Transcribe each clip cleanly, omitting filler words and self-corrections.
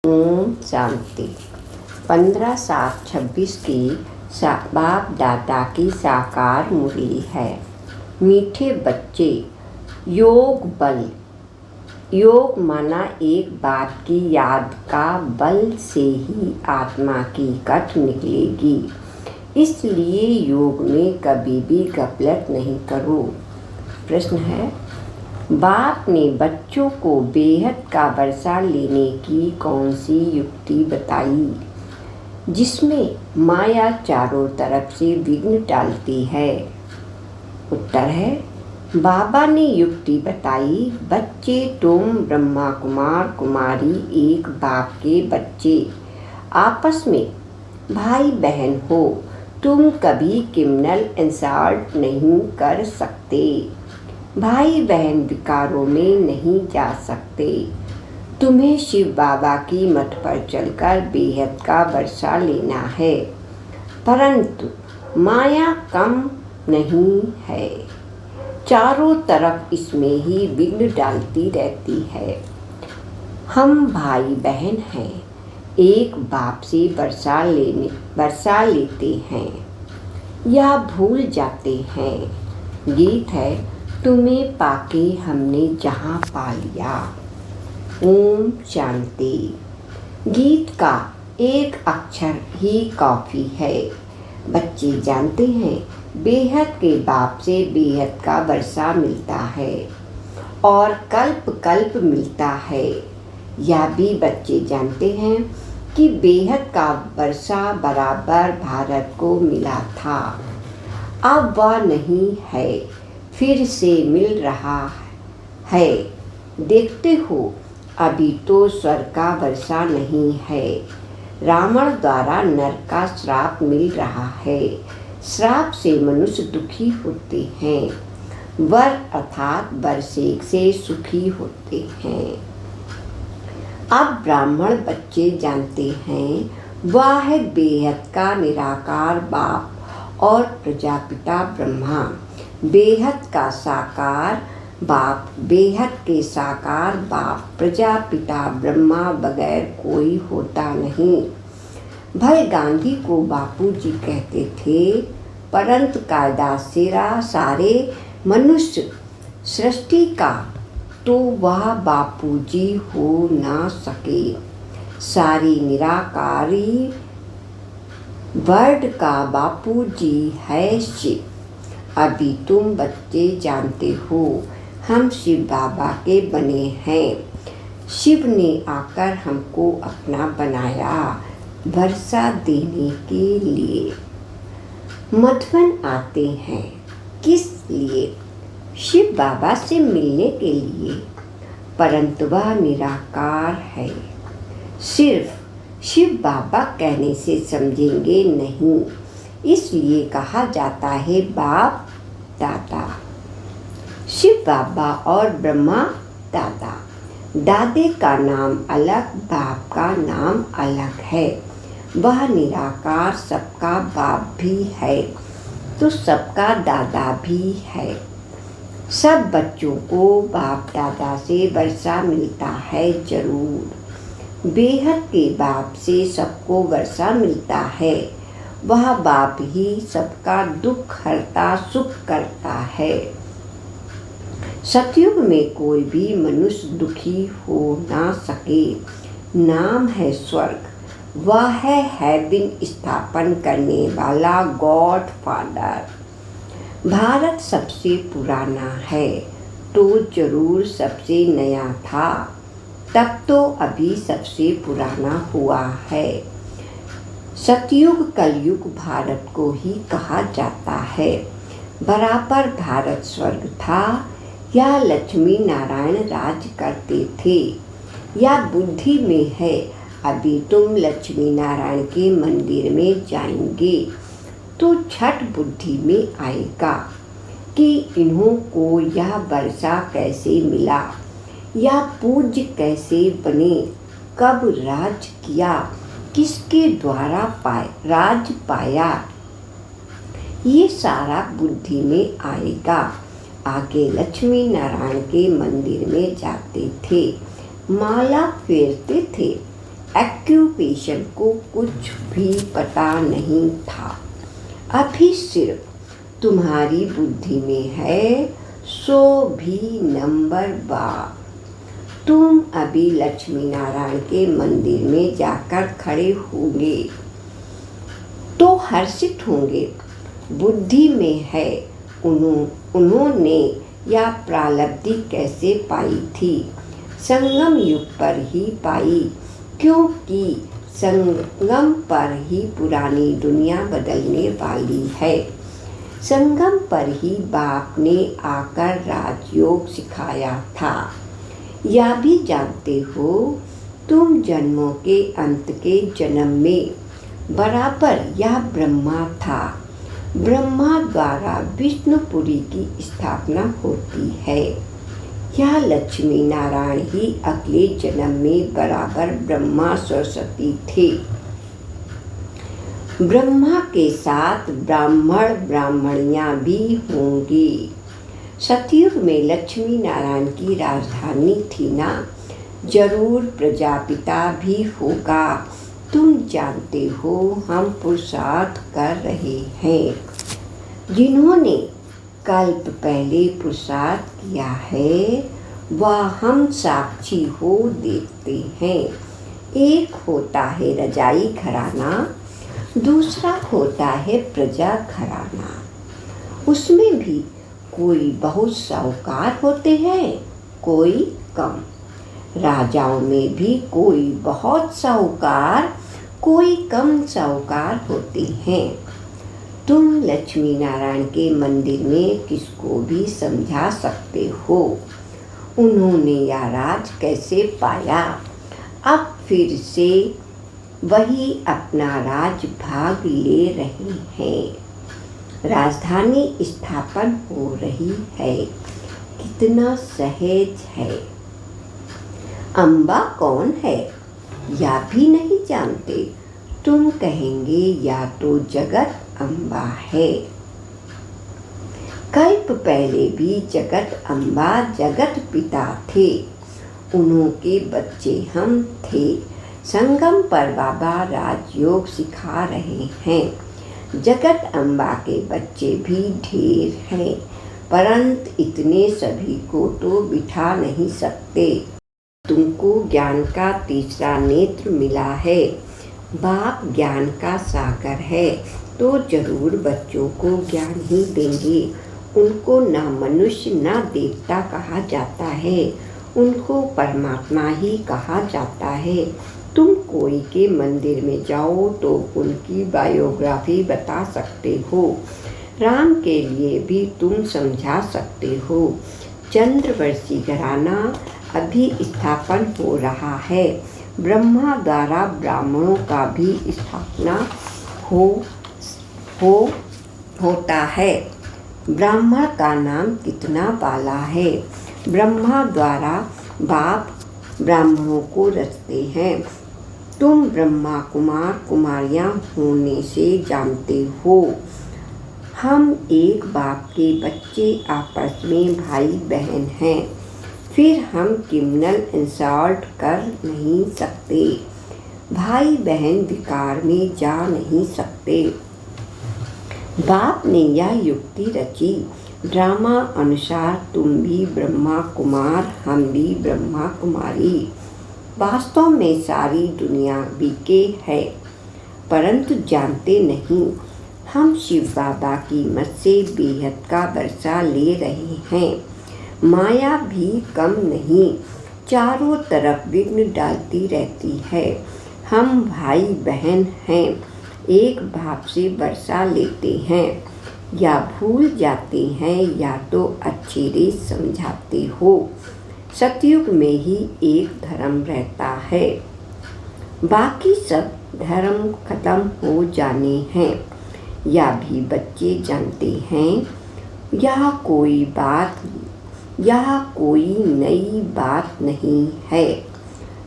ओम शांति। 15/7/26 की बाप दादा की साकार मुरली है। मीठे बच्चे, योग बल। योग माना एक बात की याद का बल से ही आत्मा की कट निकलेगी। इसलिए योग में कभी भी गफलत नहीं करो। प्रश्न है, बाप ने बच्चों को बेहद का वर्षा लेने की कौन सी युक्ति बताई जिसमें माया चारों तरफ से विघ्न डालती है? उत्तर है, बाबा ने युक्ति बताई, बच्चे तुम ब्रह्मा कुमार कुमारी एक बाप के बच्चे आपस में भाई बहन हो। तुम कभी क्रिमिनल इंसल्ट नहीं कर सकते। भाई बहन विकारों में नहीं जा सकते। तुम्हें शिव बाबा की मठ पर चलकर बेहद का वर्षा लेना है, परंतु माया कम नहीं है। चारों तरफ इसमें ही विघ्न डालती रहती है। हम भाई बहन हैं, एक बाप से वर्षा लेते हैं या भूल जाते हैं। गीत है, तुम्हें पाके हमने जहाँ पा लिया। ओम शांति। गीत का एक अक्षर ही काफ़ी है। बच्चे जानते हैं बेहद के बाप से बेहद का वर्षा मिलता है और कल्प कल्प मिलता है। यह भी बच्चे जानते हैं कि बेहद का वर्षा बराबर भारत को मिला था, अब वह नहीं है, फिर से मिल रहा है। देखते हो, अभी तो स्वर्ग का वर्षा नहीं है। रावण द्वारा नरक का श्राप मिल रहा है। श्राप से मनुष्य दुखी होते हैं, वर अर्थात वर्षे से सुखी होते हैं। अब ब्राह्मण बच्चे जानते हैं, वह है बेहद का निराकार बाप और प्रजापिता ब्रह्मा। बेहद का साकार बाप, बेहद के साकार बाप प्रजापिता ब्रह्मा बगैर कोई होता नहीं। भाई गांधी को बापूजी कहते थे, परंतु कायदा सिरा सारे मनुष्य सृष्टि का तो वह बापूजी हो ना सके। सारी निराकारी वर्ड का बापूजी है शिव। अभी तुम बच्चे जानते हो, हम शिव बाबा के बने हैं। शिव ने आकर हमको अपना बनाया वर्षा देने के लिए। मधुबन आते हैं किस लिए? शिव बाबा से मिलने के लिए, परंतु वह निराकार है। सिर्फ शिव बाबा कहने से समझेंगे नहीं, इसलिए कहा जाता है बाप दादा। शिव बाबा और ब्रह्मा दादा। दादे का नाम अलग, बाप का नाम अलग है। वह निराकार सबका बाप भी है तो सबका दादा भी है। सब बच्चों को बाप दादा से वर्षा मिलता है जरूर। बेहद के बाप से सबको वर्षा मिलता है। वह बाप ही सबका दुख हरता सुख करता है। सतयुग में कोई भी मनुष्य दुखी हो ना सके। नाम है स्वर्ग। वह है हेवन स्थापन करने वाला गॉड फादर। भारत सबसे पुराना है तो जरूर सबसे नया था, तब तो अभी सबसे पुराना हुआ है। सतयुग कलयुग भारत को ही कहा जाता है। बराबर भारत स्वर्ग था या लक्ष्मी नारायण राज करते थे, या बुद्धि में है। अभी तुम लक्ष्मी नारायण के मंदिर में जाएंगे तो छठ बुद्धि में आएगा कि इन्हों को यह वर्षा कैसे मिला या पूज्य कैसे बने, कब राज किया, किसके द्वारा राज पाया। ये सारा बुद्धि में आएगा। आगे लक्ष्मी नारायण के मंदिर में जाते थे, माला फेरते थे, ऑक्यूपेशन को कुछ भी पता नहीं था। अभी सिर्फ तुम्हारी बुद्धि में है, सो भी नंबर 12। तुम अभी लक्ष्मी नारायण के मंदिर में जाकर खड़े होंगे तो हर्षित होंगे। बुद्धि में है, उन्होंने यह प्रालब्धि कैसे पाई थी? संगम युग पर ही पाई, क्योंकि संगम पर ही पुरानी दुनिया बदलने वाली है। संगम पर ही बाप ने आकर राजयोग सिखाया था। यह भी जानते हो, तुम जन्मों के अंत के जन्म में बराबर यह ब्रह्मा था। ब्रह्मा द्वारा विष्णुपुरी की स्थापना होती है। यह लक्ष्मी नारायण ही अगले जन्म में बराबर ब्रह्मा सरस्वती थे। ब्रह्मा के साथ ब्राह्मण ब्राह्मणियाँ भी होंगी। सतयुग में लक्ष्मी नारायण की राजधानी थी ना, जरूर प्रजापिता भी होगा। तुम जानते हो, हम पुरुषार्थ कर रहे हैं। जिन्होंने कल्प पहले पुरुषार्थ किया है, वह हम साक्षी हो देखते हैं। एक होता है रजाई घराना, दूसरा होता है प्रजा घराना। उसमें भी कोई बहुत साहूकार होते हैं, कोई कम। राजाओं में भी कोई बहुत साहूकार, कोई कम साहूकार होते हैं। तुम लक्ष्मी नारायण के मंदिर में किसको भी समझा सकते हो, उन्होंने यह राज कैसे पाया। अब फिर से वही अपना राज भाग ले रहे हैं। राजधानी स्थापन हो रही है, कितना सहज है। अम्बा कौन है, या भी नहीं जानते। तुम कहेंगे या तो जगत अम्बा है। कल्प पहले भी जगत अम्बा जगत पिता थे, उन्होंने बच्चे हम थे। संगम पर बाबा राजयोग सिखा रहे हैं। जगत अम्बा के बच्चे भी ढेर हैं, परंतु इतने सभी को तो बिठा नहीं सकते। तुमको ज्ञान का तीसरा नेत्र मिला है। बाप ज्ञान का सागर है, तो जरूर बच्चों को ज्ञान ही देंगे। उनको ना मनुष्य ना देवता कहा जाता है, उनको परमात्मा ही कहा जाता है। तुम कोई के मंदिर में जाओ तो उनकी बायोग्राफी बता सकते हो। राम के लिए भी तुम समझा सकते हो। चंद्रवंशी घराना अभी स्थापन हो रहा है। ब्रह्मा द्वारा ब्राह्मणों का भी स्थापना होता है। ब्राह्मण का नाम कितना वाला है। ब्रह्मा द्वारा बाप ब्राह्मणों को रचते हैं। तुम ब्रह्मा कुमार कुमारियाँ होने से जानते हो, हम एक बाप के बच्चे आपस में भाई बहन हैं। फिर हम क्रिमिनल इंसल्ट कर नहीं सकते। भाई बहन विकार में जा नहीं सकते। बाप ने यह युक्ति रची, ड्रामा अनुसार तुम भी ब्रह्मा कुमार, हम भी ब्रह्मा कुमारी। वास्तव में सारी दुनिया बीके है, परंतु जानते नहीं। हम शिव बाबा की मत से बेहद का वर्षा ले रहे हैं। माया भी कम नहीं, चारों तरफ विघ्न डालती रहती है। हम भाई बहन हैं, एक भाव से वर्षा लेते हैं। या भूल जाते हैं या तो अच्छी रीत समझाते हो। सतयुग में ही एक धर्म रहता है, बाकी सब धर्म खत्म हो जाने हैं। या भी बच्चे जानते हैं, यह कोई नई बात नहीं है।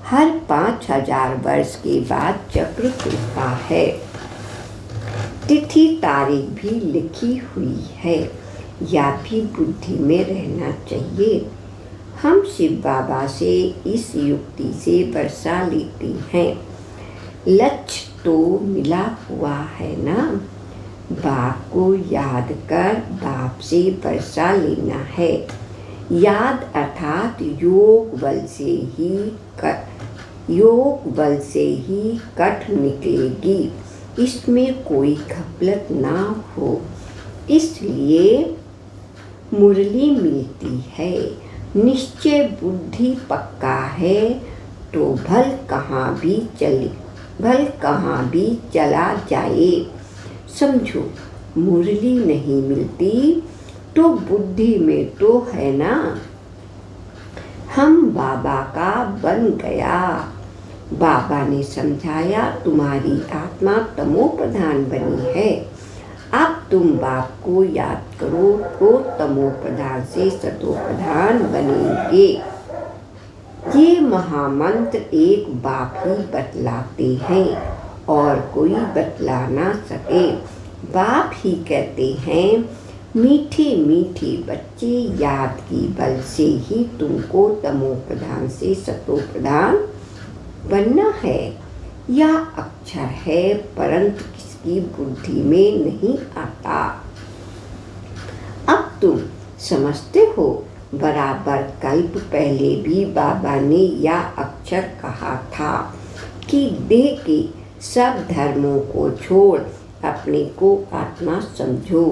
हर 5000 वर्ष के बाद चक्र खुलता है। तिथि तारीख भी लिखी हुई है, या भी बुद्धि में रहना चाहिए। हम शिव बाबा से इस युक्ति से वर्षा लेते हैं। लक्ष्य तो मिला हुआ है ना। बाप को याद कर बाप से वर्षा लेना है। याद अर्थात योग बल से ही कठ निकलेगी, इसमें कोई घपलत ना हो। इसलिए मुरली मिलती है। निश्चय बुद्धि पक्का है तो भल कहाँ भी चला जाए। समझो, मुरली नहीं मिलती तो बुद्धि में तो है ना। हम बाबा का बन गया। बाबा ने समझाया तुम्हारी आत्मा तमो प्रधान बनी है। अब तुम बाप को याद करो तो तमो प्रधान से सतो प्रधान बनेंगे। ये महामंत्र एक बाप ही बतलाते हैं और कोई बतला ना सके। बाप ही कहते हैं, मीठे मीठे बच्चे, याद की बल से ही तुमको तमो प्रधान से सतो प्रधान बनना है। यह अक्षर है परंतु किसकी बुद्धि में नहीं आता। अब तुम समझते हो। बराबर कल्प पहले भी बाबा ने यह अक्षर कहा था कि देह के सब धर्मों को छोड़ अपने को आत्मा समझो।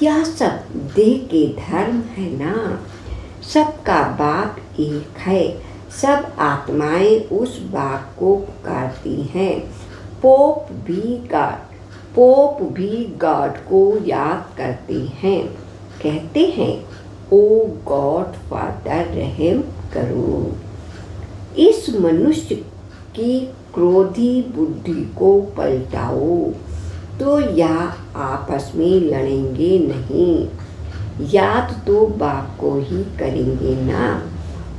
यह सब देह के धर्म है ना। सबका बाप एक है। सब आत्माएं उस बाप को पुकारती हैं। पोप भी गॉड को याद करते हैं। कहते हैं, ओ गॉड फादर रहम करो। इस मनुष्य की क्रोधी बुद्धि को पलटाओ तो यह आपस में लड़ेंगे नहीं। याद तो बाप को ही करेंगे ना,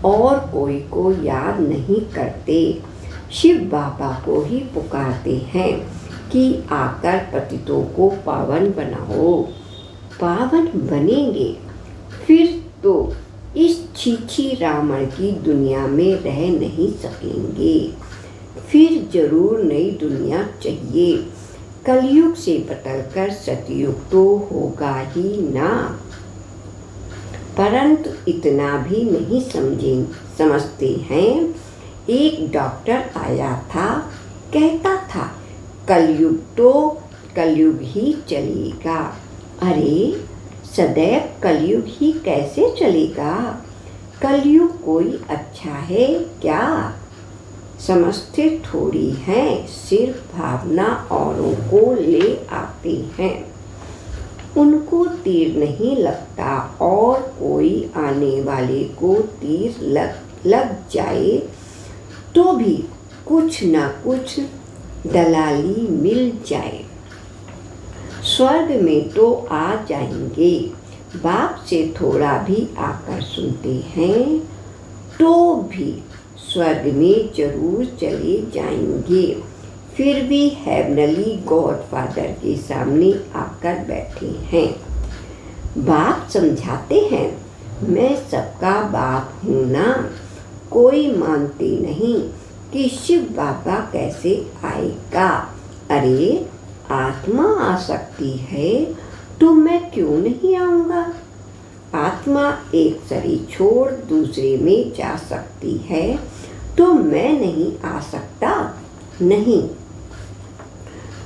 और कोई को याद नहीं करते। शिव बाबा को ही पुकारते हैं कि आकर पतितों को पावन बनाओ। पावन बनेंगे फिर तो इस छीछी रावण की दुनिया में रह नहीं सकेंगे। फिर जरूर नई दुनिया चाहिए। कलयुग से बदलकर सतयुग तो होगा ही ना। परंतु इतना भी नहीं समझते हैं। एक डॉक्टर आया था, कहता था कलयुग ही चलेगा। अरे सदैव कलयुग ही कैसे चलेगा। कलयुग कोई अच्छा है क्या। समझते थोड़ी हैं, सिर्फ भावना औरों को ले आते हैं। उनको तीर नहीं लगता और कोई आने वाले को तीर लग जाए तो भी कुछ ना कुछ दलाली मिल जाए। स्वर्ग में तो आ जाएंगे। बाप से थोड़ा भी आकर सुनते हैं तो भी स्वर्ग में जरूर चले जाएंगे। फिर भी हेवनली गॉडफादर के सामने आकर बैठे हैं। बाप समझाते हैं, मैं सबका बाप हूँ ना। कोई मानते नहीं कि शिव बाबा कैसे आएगा। अरे आत्मा आ सकती है तो मैं क्यों नहीं आऊँगा। आत्मा एक शरीर छोड़ दूसरे में जा सकती है तो मैं नहीं आ सकता। नहीं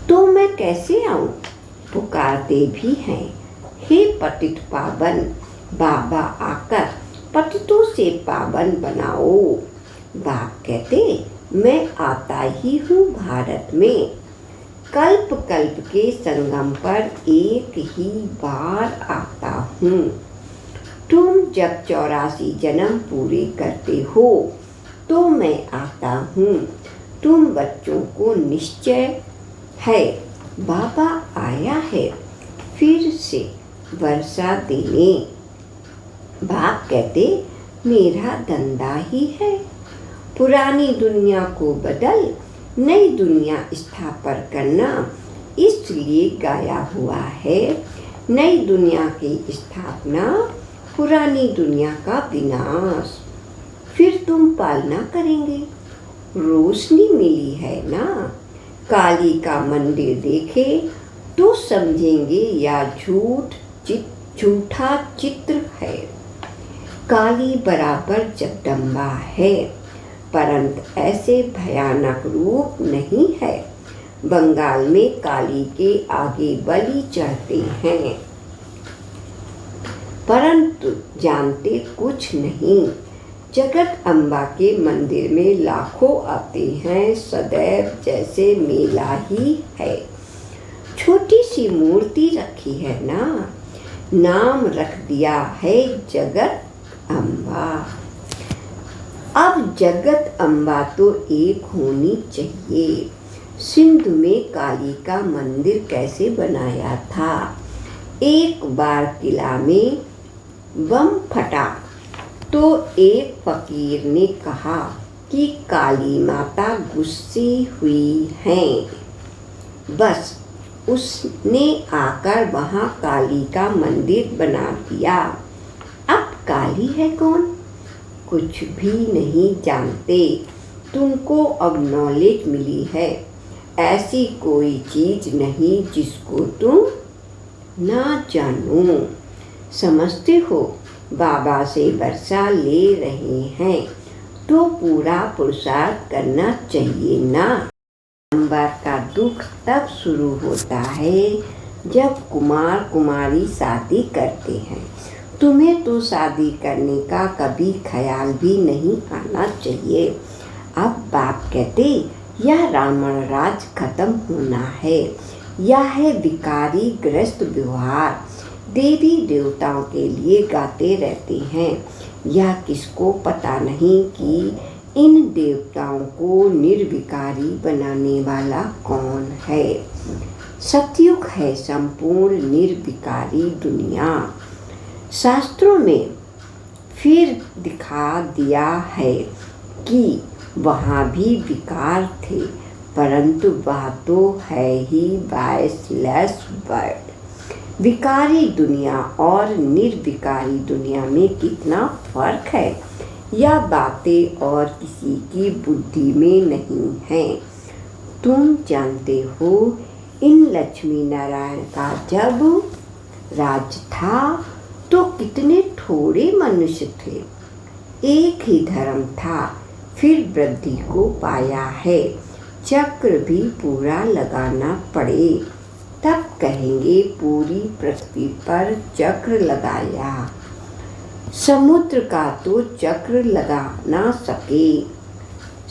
तो मैं कैसे आऊँ। पुकारते भी हैं, हे पतित पावन, बाबा आकर पतितों से पावन बनाओ। बाप कहते, मैं आता ही हूँ भारत में। कल्प कल्प के संगम पर एक ही बार आता हूँ। तुम जब 84 जन्म पूरे करते हो तो मैं आता हूँ। तुम बच्चों को निश्चय है बाबा आया है फिर से वर्षा देने। बाप कहते, मेरा धंधा ही है पुरानी दुनिया को बदल नई दुनिया स्थापन करना। इसलिए गाया हुआ है, नई दुनिया की स्थापना, पुरानी दुनिया का विनाश। फिर तुम पालना करेंगे। रोशनी मिली है ना। काली का मंदिर देखे तो समझेंगे या झूठा चित्र है। काली बराबर जगदम्बा है, परंतु ऐसे भयानक रूप नहीं है। बंगाल में काली के आगे बलि चढ़ते हैं, परंतु जानते कुछ नहीं। जगत अम्बा के मंदिर में लाखों आते हैं, सदैव जैसे मेला ही है। छोटी सी मूर्ति रखी है ना, नाम रख दिया है जगत अम्बा। अब जगत अम्बा तो एक होनी चाहिए। सिंधु में काली का मंदिर कैसे बनाया था। एक बार किला में बम फटा तो एक फकीर ने कहा कि काली माता गुस्से हुई हैं। बस उसने आकर वहाँ काली का मंदिर बना दिया। अब काली है कौन, कुछ भी नहीं जानते। तुमको अब नॉलेज मिली है। ऐसी कोई चीज नहीं जिसको तुम ना जानो। समझते हो, बाबा से वर्षा ले रहे हैं तो पूरा पुरुषार्थ करना चाहिए ना। नंबर का दुख तब शुरू होता है जब कुमार कुमारी शादी करते हैं। तुम्हें तो शादी करने का कभी ख्याल भी नहीं आना चाहिए। अब बाप कहते यह रावण राज खत्म होना है। यह है विकारी ग्रस्त व्यवहार। देवी देवताओं के लिए गाते रहते हैं। यह किसको पता नहीं कि इन देवताओं को निर्विकारी बनाने वाला कौन है। सतयुग है संपूर्ण निर्विकारी दुनिया। शास्त्रों में फिर दिखा दिया है कि वहाँ भी विकार थे, परंतु वह तो है ही वॉइसलेस वर्ड। विकारी दुनिया और निर्विकारी दुनिया में कितना फर्क है, यह बातें और किसी की बुद्धि में नहीं है। तुम जानते हो, इन लक्ष्मी नारायण का जब राज था तो कितने थोड़े मनुष्य थे। एक ही धर्म था, फिर वृद्धि को पाया है। चक्र भी पूरा लगाना पड़े तब कहेंगे पूरी पृथ्वी पर चक्र लगाया। समुद्र का तो चक्र लगा ना सके।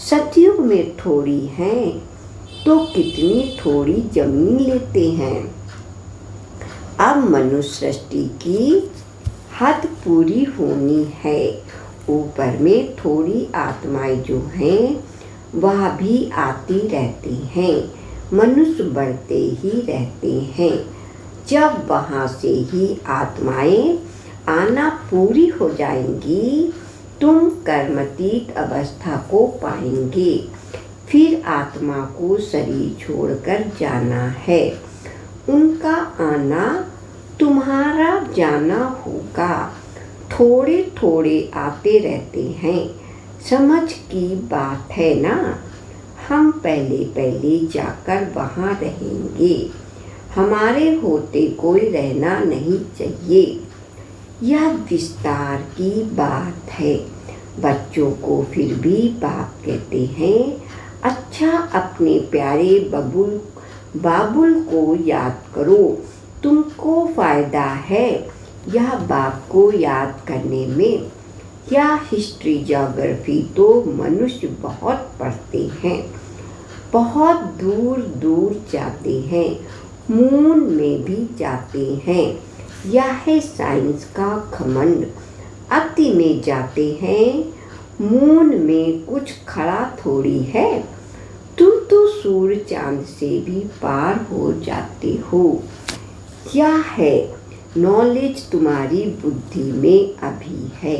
सतयुग में थोड़ी है तो कितनी थोड़ी जमीन लेते हैं। अब मनुष्य सृष्टि की हद पूरी होनी है। ऊपर में थोड़ी आत्माएं जो हैं वह भी आती रहती हैं। मनुष्य बढ़ते ही रहते हैं। जब वहाँ से ही आत्माएं आना पूरी हो जाएंगी, तुम कर्मातीत अवस्था को पाएंगे। फिर आत्मा को शरीर छोड़कर जाना है। उनका आना तुम्हारा जाना होगा। थोड़े थोड़े आते रहते हैं। समझ की बात है ना। हम पहले जाकर वहाँ रहेंगे। हमारे होते कोई रहना नहीं चाहिए। यह विस्तार की बात है। बच्चों को फिर भी बाप कहते हैं। अच्छा, अपने प्यारे बाबुल को याद करो, तुमको फायदा है यह बाप को याद करने में। यह हिस्ट्री ज्योग्राफी तो मनुष्य बहुत पढ़ते हैं, बहुत दूर दूर जाते हैं, मून में भी जाते हैं। यह है साइंस का घमंड। अति में जाते हैं, मून में कुछ खड़ा थोड़ी है। तुम तो सूर्य चांद से भी पार हो जाते हो। क्या है, नॉलेज तुम्हारी बुद्धि में अभी है।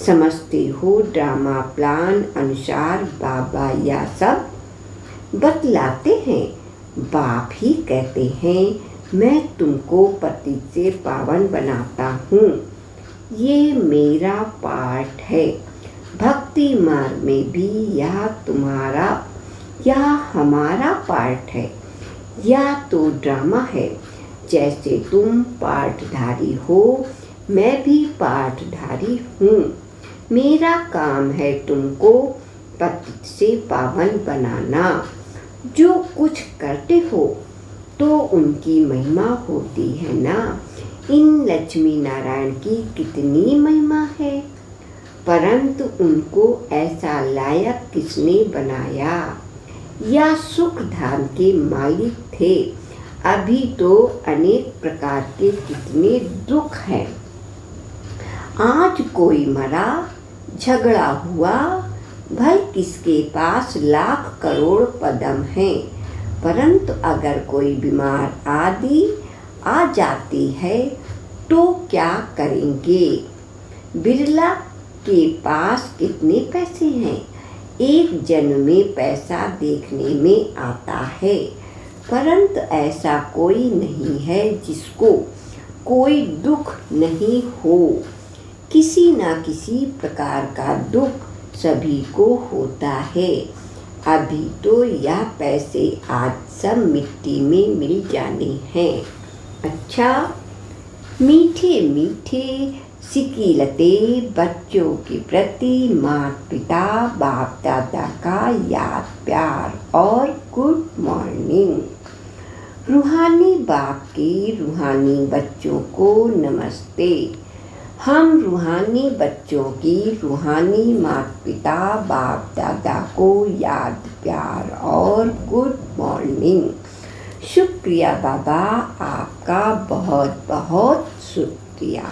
समझते हो, ड्रामा प्लान अनुसार बाबा या सब बतलाते हैं। बाप ही कहते हैं मैं तुमको पतित से पावन बनाता हूँ। ये मेरा पार्ट है। भक्ति मार्ग में भी यह तुम्हारा या हमारा पार्ट है, या तो ड्रामा है। जैसे तुम पाठधारी हो, मैं भी पाठधारी हूँ। मेरा काम है तुमको पतित से पावन बनाना। जो कुछ करते हो तो उनकी महिमा होती है ना। इन लक्ष्मी नारायण की कितनी महिमा है, परंतु उनको ऐसा लायक किसने बनाया। या सुख धाम के मालिक थे, अभी तो अनेक प्रकार के कितने दुख हैं। आज कोई मरा, झगड़ा हुआ, भाई किसके पास लाख करोड़ पदम हैं, परंतु अगर कोई बीमार आदि आ जाती है तो क्या करेंगे। बिरला के पास कितने पैसे हैं, एक जन्म में पैसा देखने में आता है, परंतु ऐसा कोई नहीं है जिसको कोई दुख नहीं हो। किसी न किसी प्रकार का दुख सभी को होता है। अभी तो यह पैसे आज सब मिट्टी में मिल जाने हैं। अच्छा, मीठे मीठे सिकीलते बच्चों के प्रति माता पिता बाप दादा का याद प्यार और गुड मॉर्निंग। रूहानी बाप के रूहानी बच्चों को नमस्ते। हम रूहानी बच्चों की रूहानी माता पिता बाप दादा को याद प्यार और गुड मॉर्निंग। शुक्रिया बाबा, आपका बहुत बहुत शुक्रिया।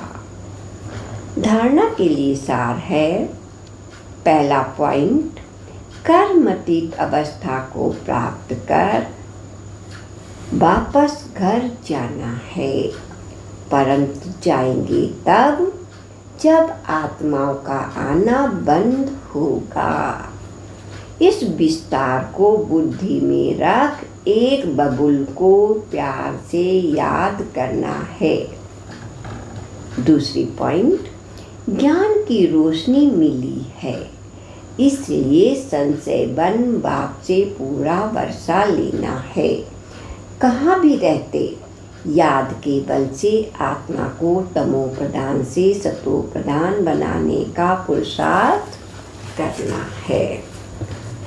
धारणा के लिए सार है। पहला पॉइंट, कर्मतीत अवस्था को प्राप्त कर वापस घर जाना है, परंतु जाएंगे तब जब आत्माओं का आना बंद होगा। इस विस्तार को बुद्धि में रख एक बबुल को प्यार से याद करना है। दूसरी पॉइंट, ज्ञान की रोशनी मिली है, इसलिए संशय बन बाप से पूरा वर्षा लेना है। कहाँ भी रहते याद के बल से आत्मा को तमो प्रधान से सतो प्रधान बनाने का पुरुषार्थ करना है।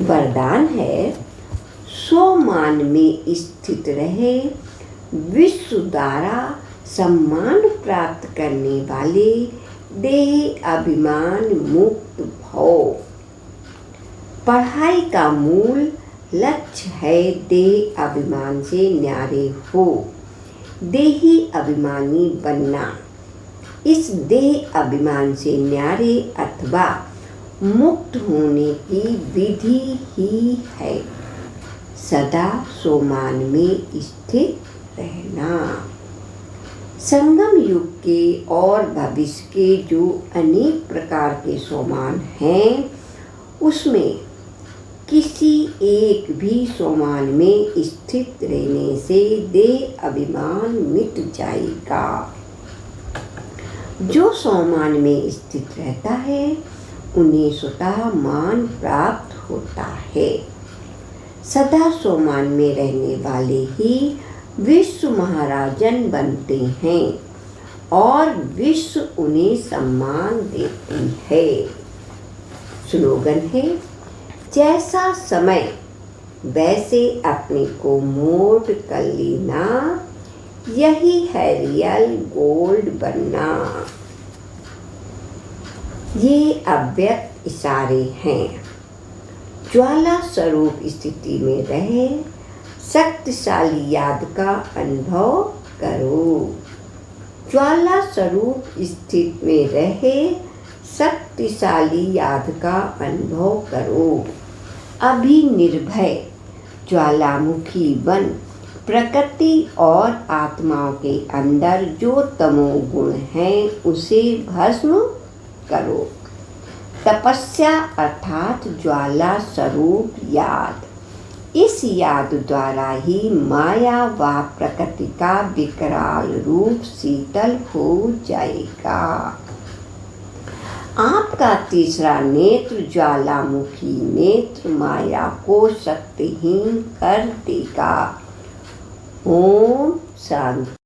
वरदान है, स्वमान में स्थित रहे, विश्व द्वारा सम्मान प्राप्त करने वाले देह अभिमान मुक्त भव। पढ़ाई का मूल लक्ष्य है देह अभिमान से न्यारे हो, देही अभिमानी बनना। इस देह अभिमान से न्यारे अथवा मुक्त होने की विधि ही है सदा सोमान में स्थित रहना। संगम युग के और भविष्य के जो अनेक प्रकार के सोमान हैं, उसमें किसी एक भी सोमान में स्थित रहने से देह अभिमान मिट जाएगा। जो सोमान में स्थित रहता है उन्हें स्वतः मान प्राप्त होता है। सदा सोमान में रहने वाले ही विश्व महाराजन बनते हैं और विश्व उन्हें सम्मान देती है। स्लोगन है, जैसा समय वैसे अपने को मोल्ड कर लेना, यही है रियल गोल्ड बनना। ये अव्यक्त इशारे हैं। ज्वाला स्वरूप स्थिति में रहे, शक्तिशाली याद का अनुभव करो। ज्वाला स्वरूप स्थिति में रहे, शक्तिशाली याद का अनुभव करो। अभी निर्भय ज्वालामुखी बन प्रकृति और आत्माओं के अंदर जो तमोगुण हैं उसे भस्म करो। तपस्या अर्थात ज्वाला स्वरूप याद, इस याद द्वारा ही माया व प्रकृति का विकराल रूप शीतल हो जाएगा। आपका तीसरा नेत्र ज्वालामुखी नेत्र माया को शक्तिहीन कर देगा। ओम शांति।